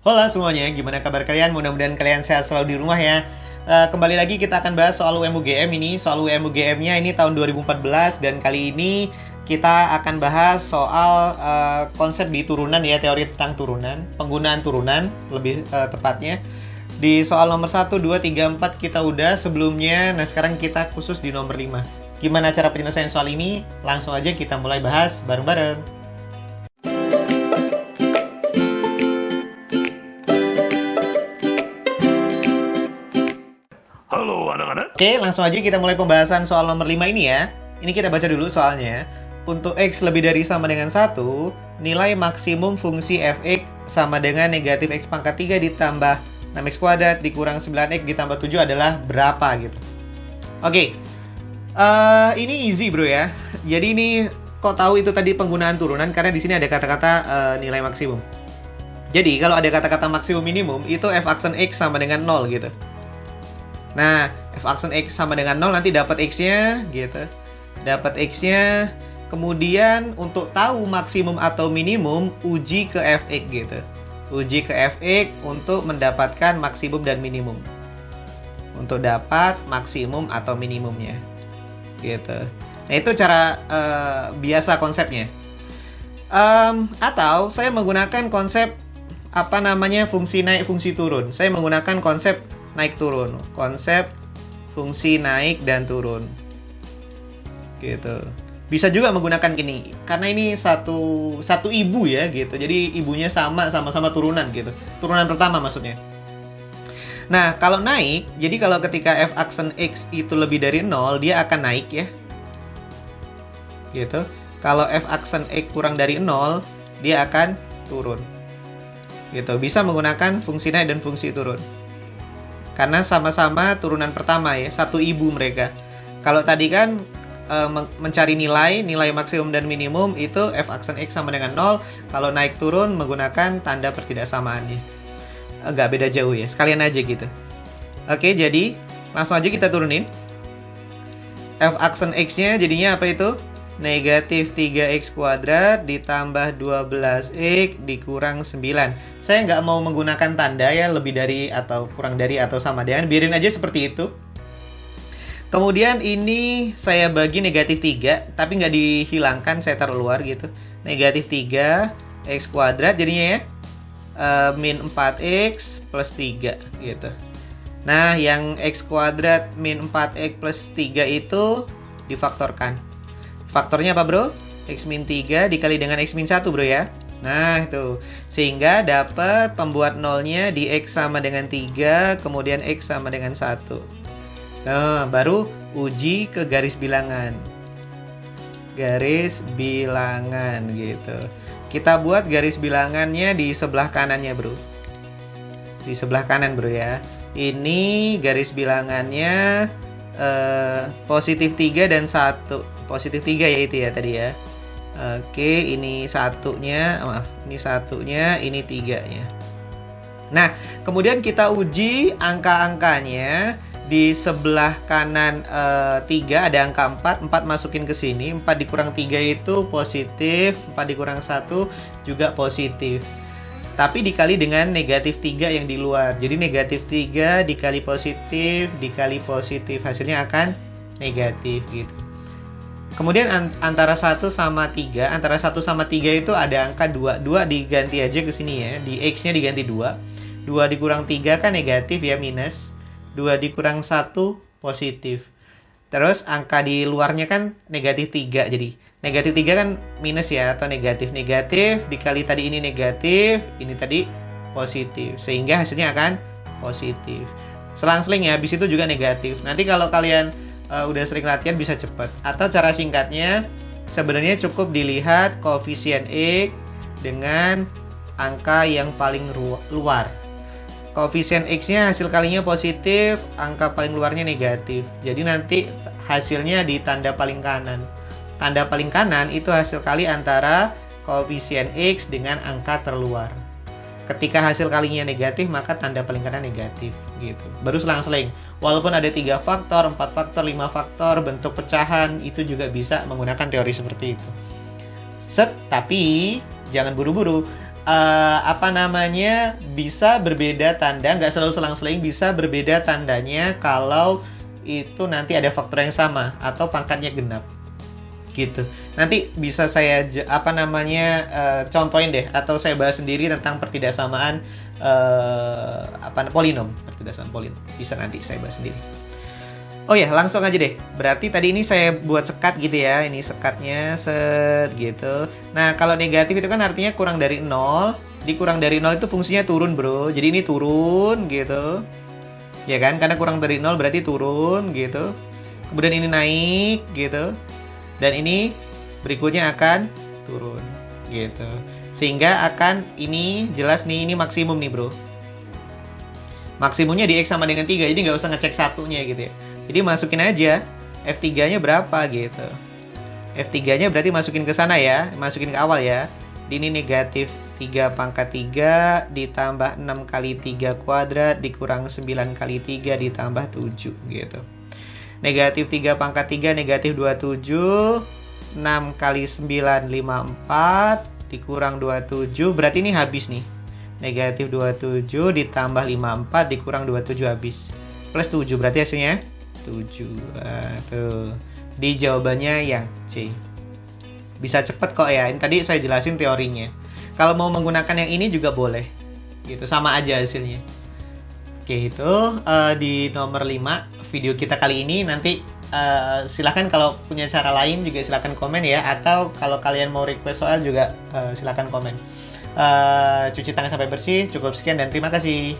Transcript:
Halo semuanya, gimana kabar kalian? Mudah-mudahan kalian sehat selalu di rumah ya. Kembali lagi kita akan bahas soal UM-UGM ini. Soal UM-UGM-nya ini tahun 2014 dan kali ini kita akan bahas soal konsep di turunan ya, teori tentang turunan, penggunaan turunan lebih tepatnya. Di soal nomor 1, 2, 3, 4 kita udah sebelumnya, nah sekarang kita khusus di nomor 5. Gimana cara penyelesaian soal ini? Langsung aja kita mulai bahas bareng-bareng. Halo anak-anak. Oke, langsung aja kita mulai pembahasan soal nomor 5 ini ya. Ini kita baca dulu soalnya. Untuk X lebih dari sama dengan 1, nilai maksimum fungsi fx sama dengan negatif X pangkat 3 ditambah 6X kuadrat dikurang 9X ditambah 7 adalah berapa gitu. Oke, ini easy bro ya. Jadi ini kok tahu itu tadi penggunaan turunan karena di sini ada kata-kata nilai maksimum. Jadi kalau ada kata-kata maksimum minimum itu f aksen X sama dengan 0 gitu. Nah, f aksen X sama dengan 0 nanti dapat X-nya gitu. Dapat X-nya. Kemudian untuk tahu maksimum atau minimum, uji ke fx gitu. Uji ke fx untuk mendapatkan maksimum dan minimum. Untuk dapat maksimum atau minimumnya. Gitu. Nah, itu cara biasa konsepnya. Atau saya menggunakan konsep fungsi naik, fungsi turun. Saya menggunakan konsep naik turun, konsep fungsi naik dan turun gitu. Bisa juga menggunakan gini karena ini satu ibu ya gitu, jadi ibunya sama-sama turunan gitu, turunan pertama maksudnya. Nah kalau naik, jadi kalau ketika f aksen X itu lebih dari 0 dia akan naik ya gitu. Kalau f aksen X kurang dari 0 dia akan turun gitu. Bisa menggunakan fungsi naik dan fungsi turun karena sama-sama turunan pertama ya, satu ibu mereka. Kalau tadi kan mencari nilai maksimum dan minimum itu f aksen X sama dengan 0. Kalau naik turun menggunakan tanda pertidaksamaannya. Agak beda jauh ya, sekalian aja gitu. Oke, jadi langsung aja kita turunin. F aksen X-nya jadinya apa itu? Negatif 3x kuadrat ditambah 12x dikurang 9. Saya nggak mau menggunakan tanda ya, lebih dari atau kurang dari atau sama dengan. Biarin aja seperti itu. Kemudian ini saya bagi negatif 3, tapi nggak dihilangkan, saya taruh luar gitu. Negatif 3x kuadrat jadinya ya min 4x plus 3 gitu. Nah, yang x kuadrat min 4x plus 3 itu difaktorkan. Faktornya apa bro? X min 3 dikali dengan X min 1 bro ya. Nah itu. Sehingga dapat pembuat nolnya di X sama dengan 3, kemudian X sama dengan 1. Nah baru uji ke garis bilangan. Garis bilangan gitu. Kita buat garis bilangannya di sebelah kanannya bro. Di sebelah kanan bro ya. Ini garis bilangannya positif 3 dan 1. Positif 3 ya itu ya tadi ya. Oke, ini satunya, ini satunya, ini 3-nya. Nah, kemudian kita uji angka-angkanya. Di sebelah kanan 3 ada angka 4 masukin ke sini. 4 dikurang 3 itu positif, 4 dikurang 1 juga positif. Tapi dikali dengan negatif 3 yang di luar. Jadi negatif 3 dikali positif, hasilnya akan negatif gitu. Kemudian antara 1 sama 3, antara 1 sama 3 itu ada angka 2. 2 diganti aja ke sini ya, di X-nya diganti 2. 2 dikurang 3 kan negatif ya, minus. 2 dikurang 1 positif. Terus angka di luarnya kan negatif 3. Jadi negatif 3 kan minus ya, atau negatif. Negatif dikali tadi ini negatif, ini tadi positif. Sehingga hasilnya akan positif. Selang-seling ya, habis itu juga negatif. Nanti kalau kalian udah sering latihan bisa cepat. Atau cara singkatnya sebenarnya cukup dilihat koefisien X dengan angka yang paling luar. Koefisien X-nya hasil kalinya positif, angka paling luarnya negatif. Jadi nanti hasilnya di tanda paling kanan. Tanda paling kanan itu hasil kali antara koefisien X dengan angka terluar. Ketika hasil kalinya negatif, maka tanda paling kanan negatif gitu. Baru selang-seling. Walaupun ada 3 faktor, 4 faktor, 5 faktor, bentuk pecahan, itu juga bisa menggunakan teori seperti itu. Tapi jangan buru-buru. apa namanya, bisa berbeda tanda, nggak selalu selang-seling, bisa berbeda tandanya kalau itu nanti ada faktor yang sama atau pangkatnya genap gitu. Nanti bisa saya contohin deh, atau saya bahas sendiri tentang pertidaksamaan polinom, pertidaksamaan polinom bisa nanti saya bahas sendiri. Oh ya, langsung aja deh. Berarti tadi ini saya buat sekat gitu ya. Ini sekatnya set gitu. Nah, kalau negatif itu kan artinya kurang dari 0. Dikurang dari 0 itu fungsinya turun, bro. Jadi ini turun gitu. Ya kan? Karena kurang dari 0 berarti turun gitu. Kemudian ini naik gitu. Dan ini berikutnya akan turun gitu. Sehingga akan ini jelas nih, ini maksimum nih, bro. Maksimumnya di X sama dengan 3. Jadi nggak usah ngecek satunya gitu ya. Jadi masukin aja F3-nya berapa gitu. F3-nya berarti masukin ke sana ya, masukin ke awal ya. Ini negatif 3 pangkat 3 ditambah 6 kali 3 kuadrat dikurang 9 kali 3 ditambah 7 gitu. Negatif 3 pangkat 3 negatif 27, 6 kali 9 54 dikurang 27, berarti ini habis nih. Negatif 27 ditambah 54 dikurang 27 habis. Plus 7 berarti hasilnya 7. Tuh. Di jawabannya yang C. Bisa cepet kok ya. Ini tadi saya jelasin teorinya. Kalau mau menggunakan yang ini juga boleh. Gitu, sama aja hasilnya. Oke, itu di nomor 5 video kita kali ini. Nanti silahkan kalau punya cara lain juga silahkan komen ya. Atau kalau kalian mau request soal juga silahkan komen. Cuci tangan sampai bersih. Cukup sekian dan terima kasih.